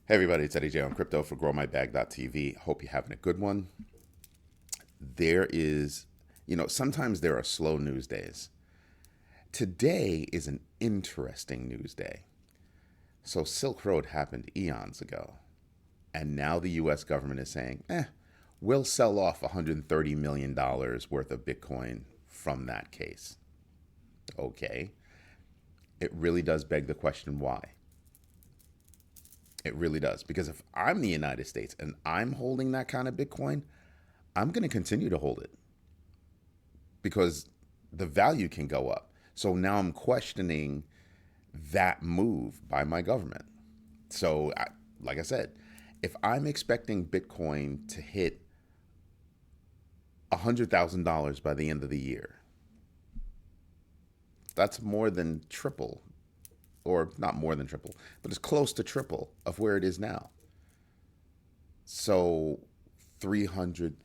Hey everybody, it's Eddie J on crypto for growmybag.tv. Hope you're having a good one. There is, sometimes there are slow news days. Today is an interesting news day. So Silk Road happened eons ago. And now the US government is saying, we'll sell off $130 million worth of Bitcoin from that case. Okay. It really does beg the question why. It really does. Because if I'm the United States and I'm holding that kind of Bitcoin, I'm going to continue to hold it because the value can go up. So now I'm questioning that move by my government. So, like I said, if I'm expecting Bitcoin to hit $100,000 by the end of the year, that's more than triple, or not more than triple, but it's close to triple of where it is now. So $390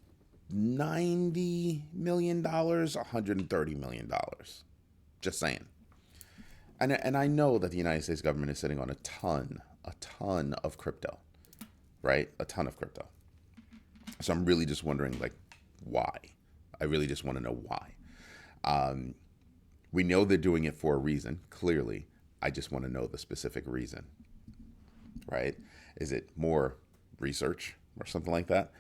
million, $130 million. Just saying. And I know that the United States government is sitting on a ton of crypto, right? A ton of crypto. So I'm really just wondering, like, why? I really just want to know why. We know they're doing it for a reason, clearly. I just want to know the specific reason, right? Is it more research or something like that?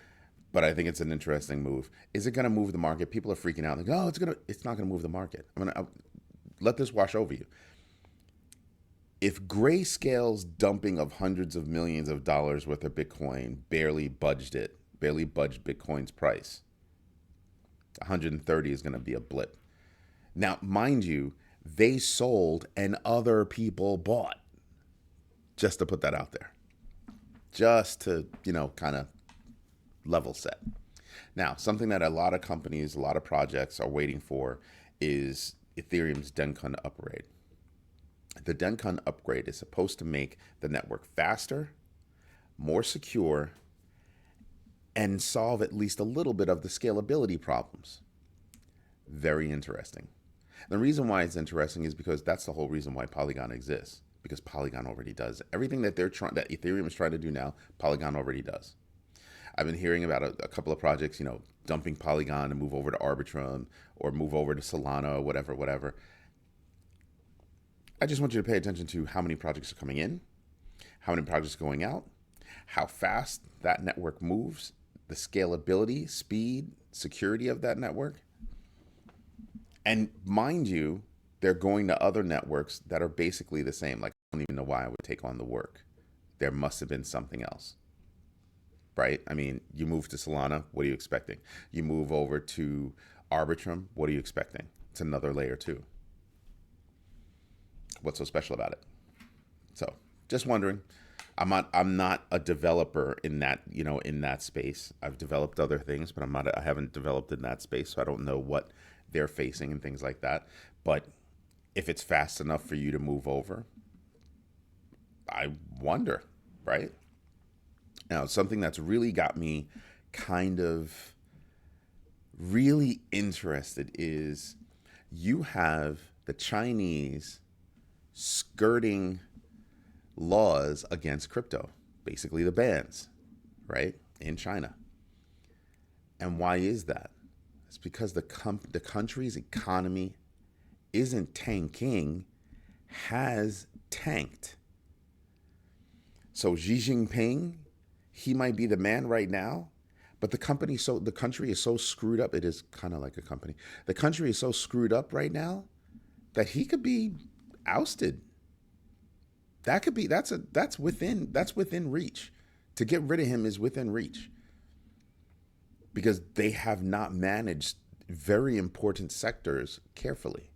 But I think it's an interesting move. Is it going to move the market? People are freaking out. Like, oh, it's not going to move the market. I'll let this wash over you. If Grayscale's dumping of hundreds of millions of dollars worth of Bitcoin barely budged Bitcoin's price, 130 is going to be a blip. Now, mind you, they sold and other people bought. Just to put that out there. Just to, kind of level set. Now, something that a lot of companies, a lot of projects are waiting for is Ethereum's Dencun upgrade. The Dencun upgrade is supposed to make the network faster, more secure, and solve at least a little bit of the scalability problems. Very interesting. The reason why it's interesting is because that's the whole reason why Polygon exists. Because Polygon already does everything that that Ethereum is trying to do now. Polygon already does. I've been hearing about a couple of projects, dumping Polygon and move over to Arbitrum or move over to Salana or whatever. I just want you to pay attention to how many projects are coming in, how many projects are going out, how fast that network moves, the scalability, speed, security of that network. And mind you, they're going to other networks that are basically the same. Like, I don't even know why I would take on the work. There must have been something else, right? I mean, you move to Solana, what are you expecting? You move over to Arbitrum, what are you expecting? It's another layer too. What's so special about it? So, just wondering. I'm not a developer in that, in that space. I've developed other things, but I haven't developed in that space, so I don't know what they're facing and things like that. But if it's fast enough for you to move over, I wonder, right? Now, something that's really got me kind of really interested is you have the Chinese skirting laws against crypto, basically the bans, right, in China. And why is that? It's because the country's economy isn't tanking, has tanked. So Xi Jinping, he might be the man right now, but the country is so screwed up. It is kind of like a company. The country is so screwed up right now that he could be ousted. That's within reach. To get rid of him is within reach. Because they have not managed very important sectors carefully.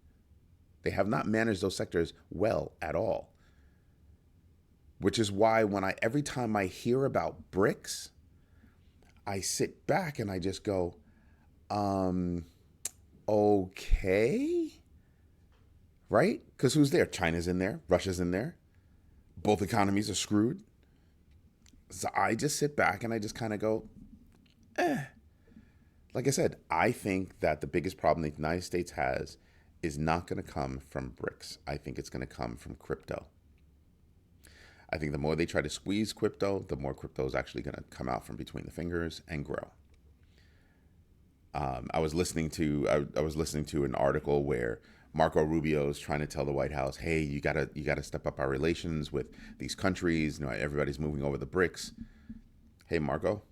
They have not managed those sectors well at all. Which is why every time I hear about BRICS, I sit back and I just go, okay, right? Because who's there? China's in there, Russia's in there. Both economies are screwed. So I just sit back and I just kind of go, Like I said, I think that the biggest problem the United States has is not going to come from BRICS. I think it's going to come from crypto. I think the more they try to squeeze crypto, the more crypto is actually going to come out from between the fingers and grow. I was listening to an article where Marco Rubio is trying to tell the White House, "Hey, you gotta step up our relations with these countries. You know, everybody's moving over the BRICS." Hey, Marco,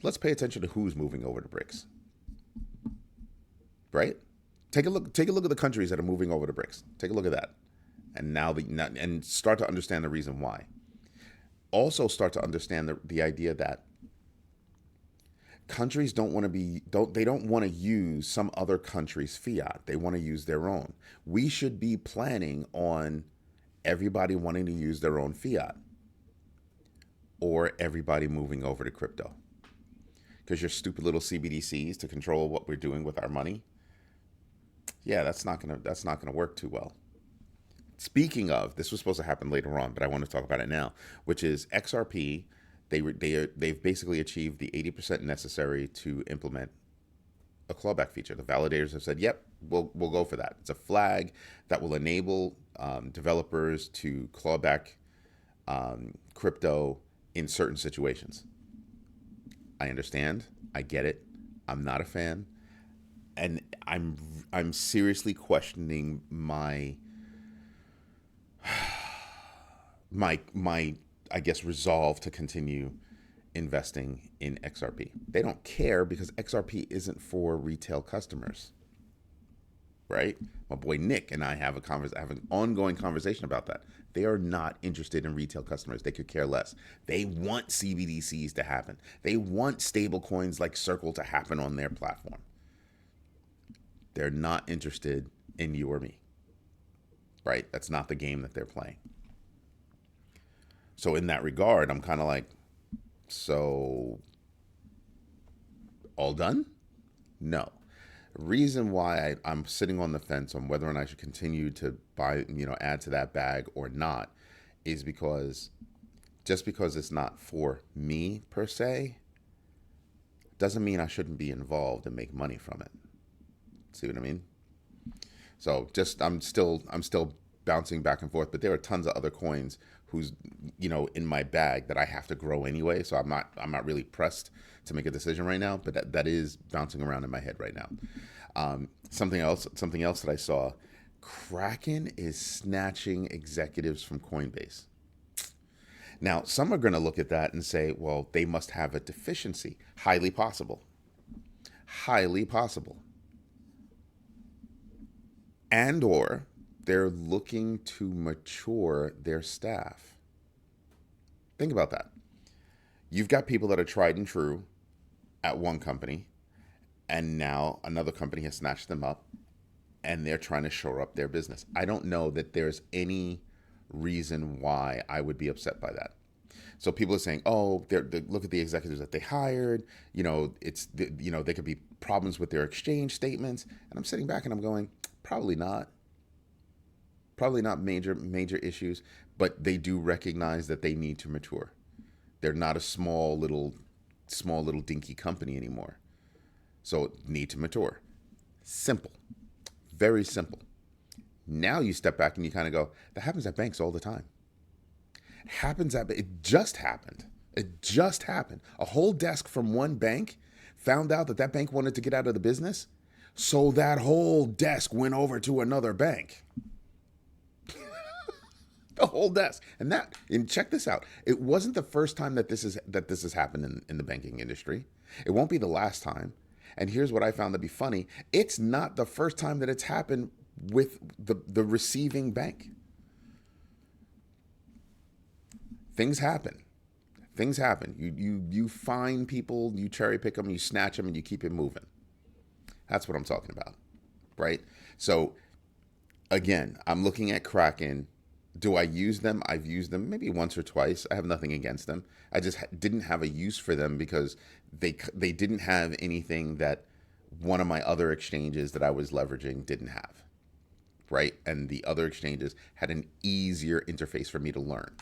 let's pay attention to who's moving over the BRICS, right? Take a look at the countries that are moving over the BRICS. Take a look at that, and and start to understand the reason why. Also, start to understand the idea that countries don't want to use some other country's fiat. They want to use their own. We should be planning on everybody wanting to use their own fiat, or everybody moving over to crypto. Because your stupid little CBDCs to control what we're doing with our money, yeah, that's not gonna work too well. Speaking of, this was supposed to happen later on, but I want to talk about it now, which is XRP. They've basically achieved the 80% necessary to implement a clawback feature. The validators have said, "Yep, we'll go for that." It's a flag that will enable developers to claw back crypto in certain situations. I understand. I get it. I'm not a fan, and I'm seriously questioning my I guess resolve to continue investing in XRP. They don't care because XRP isn't for retail customers, right? My boy Nick and I have an ongoing conversation about that. They are not interested in retail customers. They could care less. They want CBDCs to happen. They want stable coins like Circle to happen on their platform. They're not interested in you or me, right? That's not the game that they're playing. So in that regard, I'm kind of like, so all done? No. Reason why I'm sitting on the fence on whether or not I should continue to add to that bag or not, is because just because it's not for me per se, doesn't mean I shouldn't be involved and make money from it. See what I mean? So I'm still bouncing back and forth, but there are tons of other coins who's in my bag that I have to grow anyway. So I'm not really pressed to make a decision right now, but that is bouncing around in my head right now. Something else that I saw, Kraken is snatching executives from Coinbase. Now, some are going to look at that and say, well, they must have a deficiency. Highly possible. Highly possible. And or they're looking to mature their staff. Think about that. You've got people that are tried and true at one company, and now another company has snatched them up, and they're trying to shore up their business. I don't know that there's any reason why I would be upset by that. So people are saying, "Oh, they look at the executives that they hired. There could be problems with their exchange statements." And I'm sitting back and I'm going, probably not. Probably not major issues, but they do recognize that they need to mature. They're not a small little dinky company anymore. So need to mature. Simple. Very simple. Now you step back and you kind of go, that happens at banks all the time. It just happened. A whole desk from one bank found out that bank wanted to get out of the business. So that whole desk went over to another bank. The whole desk. And check this out. It wasn't the first time that this has happened in the banking industry. It won't be the last time. And here's what I found to be funny. It's not the first time that it's happened with the receiving bank. Things happen. You find people, you cherry pick them, you snatch them, and you keep it moving. That's what I'm talking about, right? So, again, I'm looking at Kraken. Do I use them? I've used them maybe once or twice. I have nothing against them. I just didn't have a use for them because they didn't have anything that one of my other exchanges that I was leveraging didn't have, right? And the other exchanges had an easier interface for me to learn,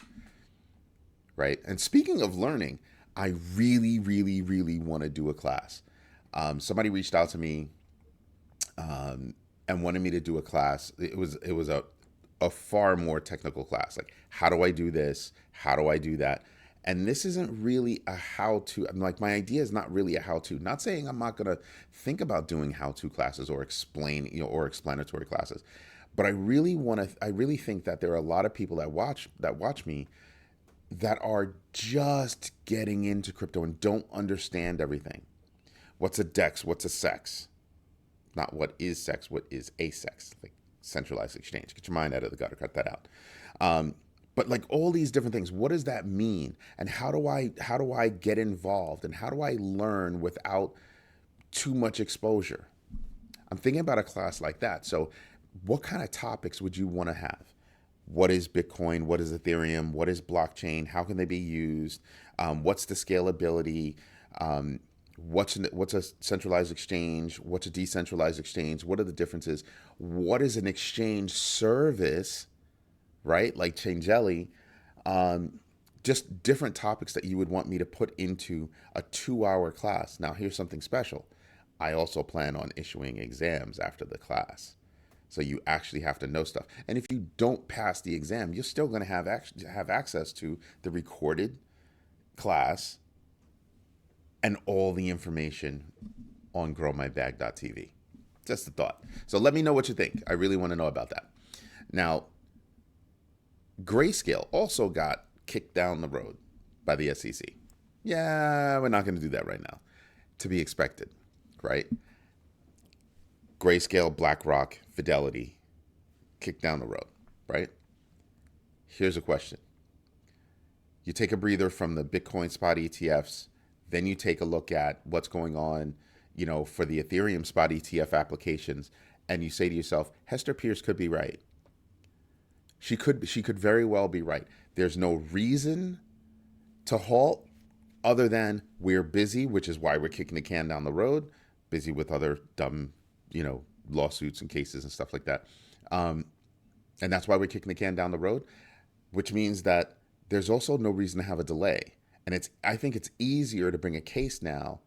right? And speaking of learning, I really, really, really want to do a class. Somebody reached out to me and wanted me to do a class. It was a far more technical class. Like, how do I do this? How do I do that? And this isn't really a how-to. I'm like, my idea is not really a how-to. Not saying I'm not gonna think about doing how-to classes or explain, or explanatory classes, but I really want to. I really think that there are a lot of people that watch me that are just getting into crypto and don't understand everything. What's a DEX? What's a SEX? Not what is sex, what is a sex? Like centralized exchange. Get your mind out of the gutter, cut that out. But like all these different things, what does that mean? And how do I get involved? And how do I learn without too much exposure? I'm thinking about a class like that. So what kind of topics would you want to have? What is Bitcoin? What is Ethereum? What is blockchain? How can they be used? What's the scalability? What's a centralized exchange? What's a decentralized exchange? What are the differences? What is an exchange service, right? Like Changelly. Just different topics that you would want me to put into a 2-hour class. Now, here's something special. I also plan on issuing exams after the class. So you actually have to know stuff. And if you don't pass the exam, you're still going to have access to the recorded class and all the information on growmybag.tv. Just a thought. So let me know what you think. I really want to know about that. Now, Grayscale also got kicked down the road by the SEC. Yeah, we're not going to do that right now. To be expected, right? Grayscale, BlackRock, Fidelity, kicked down the road, right? Here's a question. You take a breather from the Bitcoin spot ETFs, then you take a look at what's going on, for the Ethereum spot ETF applications, and you say to yourself, Hester Pierce could be right. She could very well be right. There's no reason to halt other than we're busy, which is why we're kicking the can down the road, busy with other dumb, lawsuits and cases and stuff like that. And that's why we're kicking the can down the road, which means that there's also no reason to have a delay. And I think it's easier to bring a case now,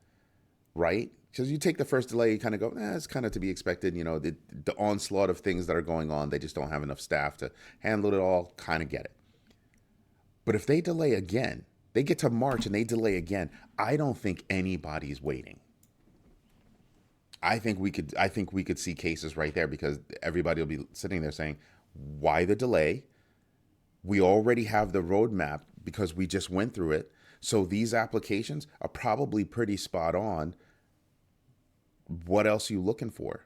right? Because you take the first delay, you kind of go, it's kind of to be expected. The onslaught of things that are going on, they just don't have enough staff to handle it all, kind of get it. But if they delay again, they get to March and they delay again, I don't think anybody's waiting. I think we could see cases right there because everybody will be sitting there saying, why the delay? We already have the roadmap because we just went through it. So these applications are probably pretty spot on. What else are you looking for?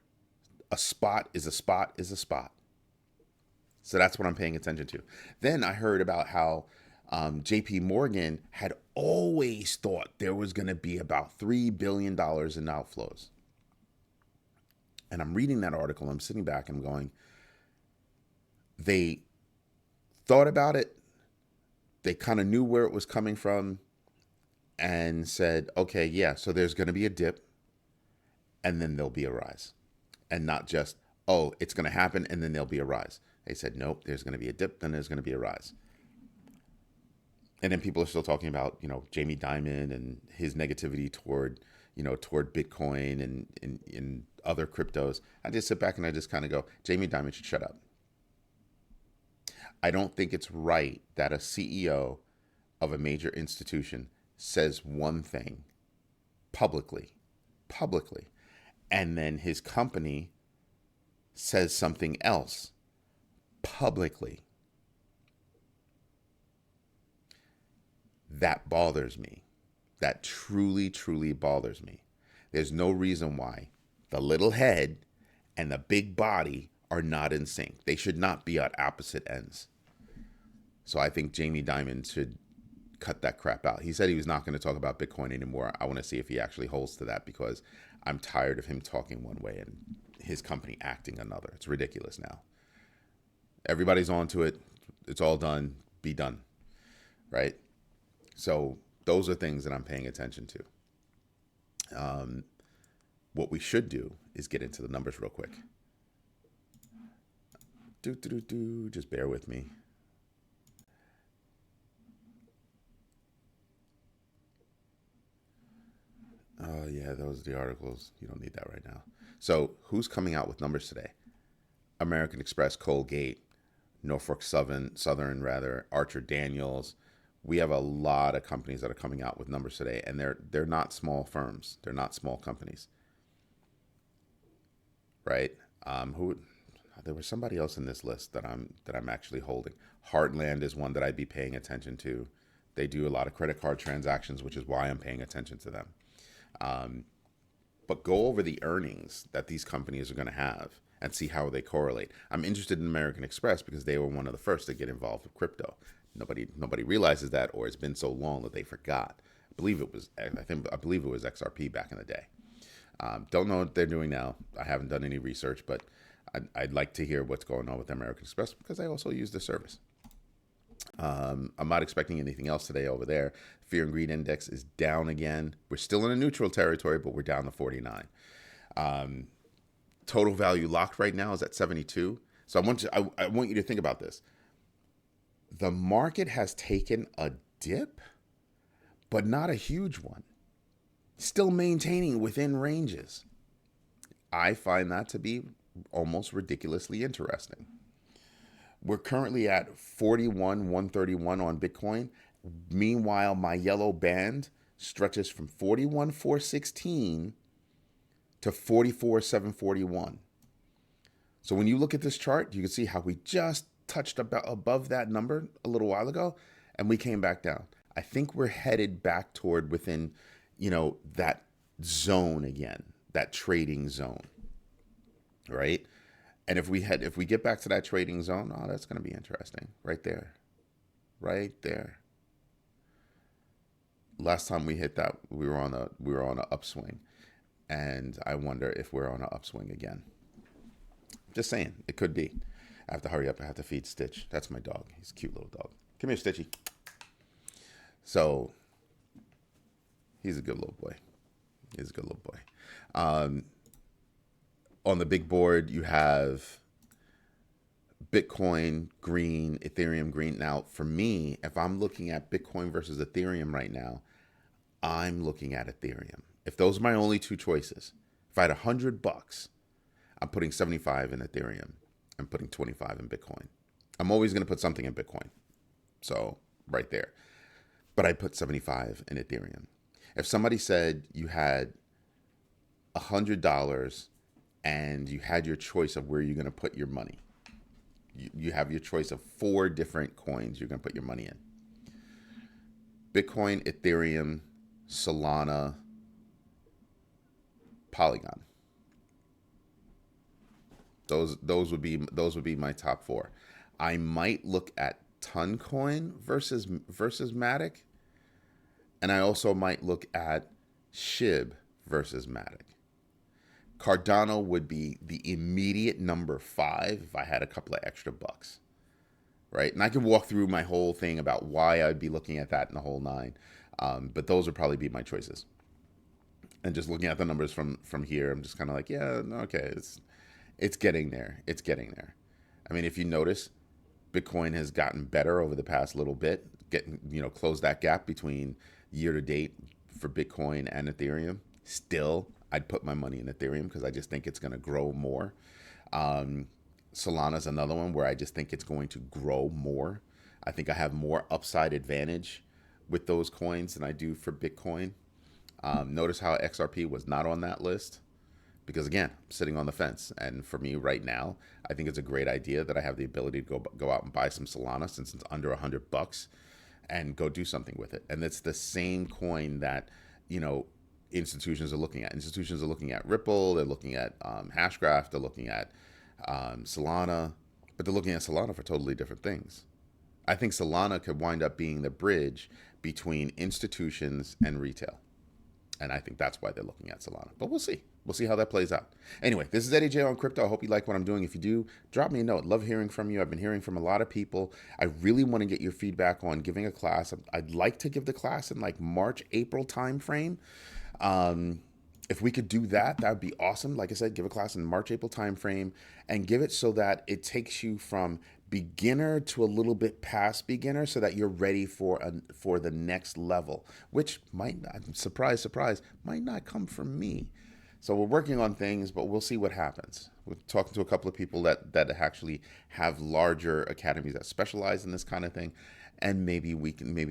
A spot is a spot is a spot. So that's what I'm paying attention to. Then I heard about how JP Morgan had always thought there was going to be about $3 billion in outflows. And I'm reading that article. I'm sitting back and I'm going, they thought about it. They kind of knew where it was coming from and said, okay, yeah, so there's going to be a dip and then there'll be a rise. And not just, oh, it's going to happen and then there'll be a rise. They said, nope, there's going to be a dip, then there's going to be a rise. And then people are still talking about, Jamie Dimon and his negativity toward Bitcoin and other cryptos. I just sit back and I just kind of go, Jamie Dimon should shut up. I don't think it's right that a CEO of a major institution says one thing publicly, and then his company says something else publicly. That bothers me. That truly, truly bothers me. There's no reason why the little head and the big body are not in sync. They should not be at opposite ends. So I think Jamie Dimon should cut that crap out. He said he was not going to talk about Bitcoin anymore. I want to see if he actually holds to that because I'm tired of him talking one way and his company acting another. It's ridiculous now. Everybody's on to it. It's all done. Be done. Right? So those are things that I'm paying attention to. What we should do is get into the numbers real quick. Just bear with me. Oh, yeah, those are the articles. You don't need that right now. So who's coming out with numbers today? American Express, Colgate, Norfolk Southern rather, Archer Daniels. We have a lot of companies that are coming out with numbers today, and they're not small firms. They're not small companies, right? Who there was somebody else in this list that I'm actually holding. Heartland is one that I'd be paying attention to. They do a lot of credit card transactions, which is why I'm paying attention to them. But go over the earnings that these companies are going to have and see how they correlate. I'm interested in American Express because they were one of the first to get involved with crypto. Nobody realizes that, or it's been so long that they forgot. I believe it was XRP back in the day. Don't know what they're doing now. I haven't done any research, but I'd like to hear what's going on with American Express because I also use the service. I'm not expecting anything else today over there. Fear and Greed Index is down again. We're still in a neutral territory, but we're down to 49. Total value locked right now is at 72. So I want you to think about this. The market has taken a dip, but not a huge one. Still maintaining within ranges. I find that to be almost ridiculously interesting. We're currently at 41,131 on Bitcoin. Meanwhile, my yellow band stretches from 41,416 to 44,741. So when you look at this chart, you can see how we just touched above that number a little while ago, and we came back down. I think we're headed back toward within, that zone again, that trading zone, right? And if we get back to that trading zone, oh, that's going to be interesting, right there, right there. Last time we hit that, we were on an upswing, and I wonder if we're on an upswing again. Just saying, it could be. I have to hurry up. I have to feed Stitch. That's my dog. He's a cute little dog. Come here, Stitchy. So he's a good little boy. On the big board, you have Bitcoin green, Ethereum green. Now, for me, if I'm looking at Bitcoin versus Ethereum right now, I'm looking at Ethereum. If those are my only two choices, if I had $100, I'm putting 75 in Ethereum. I'm putting 25 in Bitcoin. I'm always going to put something in Bitcoin. So right there. But I put 75 in Ethereum. If somebody said you had $100 and you had your choice of where you're going to put your money, you have your choice of 4 different coins you're going to put your money in. Bitcoin, Ethereum, Solana, Polygon. Those would be my top 4. I might look at Toncoin versus Matic, and I also might look at SHIB versus Matic. Cardano would be the immediate number 5 if I had a couple of extra bucks, right? And I can walk through my whole thing about why I'd be looking at that in the whole 9, but those would probably be my choices. And just looking at the numbers from here, I'm just kind of like, yeah, okay, it's getting there. It's getting there. I mean, if you notice, Bitcoin has gotten better over the past little bit, closed that gap between year to date for Bitcoin and Ethereum. Still, I'd put my money in Ethereum because I just think it's going to grow more. Solana is another one where I just think it's going to grow more. I think I have more upside advantage with those coins than I do for Bitcoin. Notice how XRP was not on that list. Because again, I'm sitting on the fence. And for me right now, I think it's a great idea that I have the ability to go out and buy some Solana since it's under $100 and go do something with it. And it's the same coin that, institutions are looking at. Institutions are looking at Ripple, they're looking at Hashgraph, they're looking at Solana, but they're looking at Solana for totally different things. I think Solana could wind up being the bridge between institutions and retail. And I think that's why they're looking at Solana. But we'll see. We'll see how that plays out. Anyway, this is Eddie J on Crypto. I hope you like what I'm doing. If you do, drop me a note. Love hearing from you. I've been hearing from a lot of people. I really want to get your feedback on giving a class. I'd like to give the class in like March, April timeframe. If we could do that, that would be awesome. Like I said, give a class in March, April timeframe and give it so that it takes you from beginner to a little bit past beginner so that you're ready for the next level, which might not, surprise, might not come from me. So we're working on things, but we'll see what happens. We're talking to a couple of people that actually have larger academies that specialize in this kind of thing, and maybe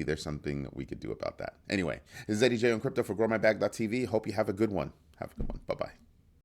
there's something that we could do about that. Anyway, this is Eddie J on Crypto for GrowMyBag.tv. Hope you have a good one. Have a good one. Bye bye.